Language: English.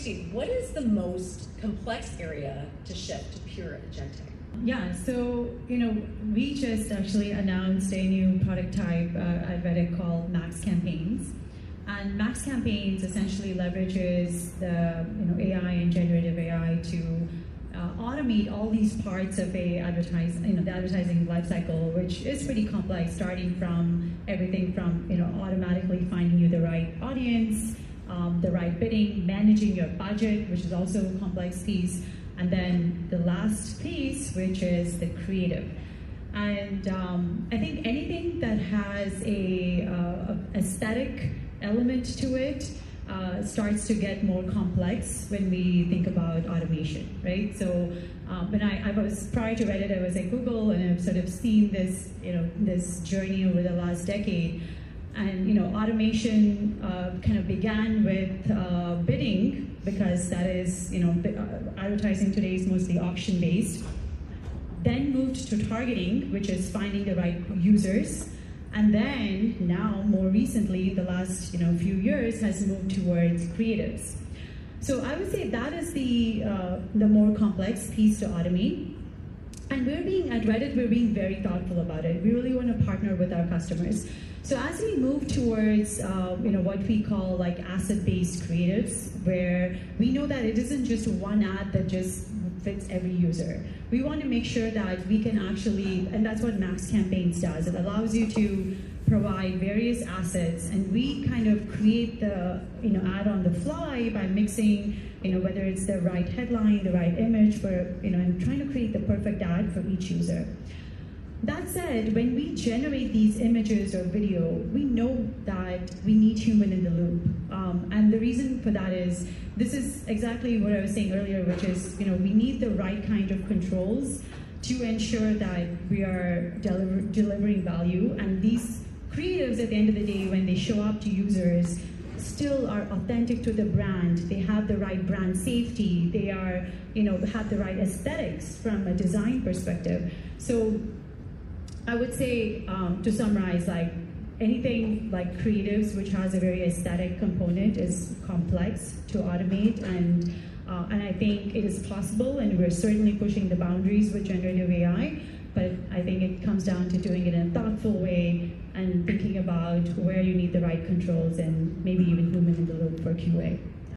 Tracy, what is the most complex area to shift to pure agentic? Yeah, so we just actually announced a new product type at Reddit called Max Campaigns, and Max Campaigns essentially leverages the AI and generative AI to automate all these parts of the advertising lifecycle, which is pretty complex, starting from everything from automatically finding you the right audience, the right bidding, managing your budget, which is also a complex piece, and then the last piece, which is the creative. And I think anything that has a aesthetic element to it starts to get more complex when we think about automation, right? So when I was, prior to Reddit, I was at Google, and I've sort of seen this, this journey over the last decade. And automation kind of began with bidding, because that is, advertising today is mostly auction-based. Then moved to targeting, which is finding the right users. And then now, more recently, the last few years, has moved towards creatives. So I would say that is the more complex piece to automate. And at Reddit, we're being very thoughtful about it. We really want to partner with our customers. So as we move towards what we call like asset-based creatives, where we know that it isn't just one ad that just fits every user. We want to make sure that we can actually, and that's what Max Campaigns does. It allows you to provide various assets, and we kind of create the ad on the fly by mixing whether it's the right headline, the right image for and trying to create the perfect ad for each user. That said, when we generate these images or video, we know that we need human in the loop. And the reason for that is, this is exactly what I was saying earlier, which is, we need the right kind of controls to ensure that we are delivering value. And these creatives, at the end of the day, when they show up to users, still are authentic to the brand. They have the right brand safety. They are, have the right aesthetics from a design perspective. So I would say, to summarize, like anything like creatives, which has a very aesthetic component, is complex to automate, and I think it is possible, and we're certainly pushing the boundaries with generative AI, but I think it comes down to doing it in a thoughtful way and thinking about where you need the right controls and maybe even human in the loop for QA.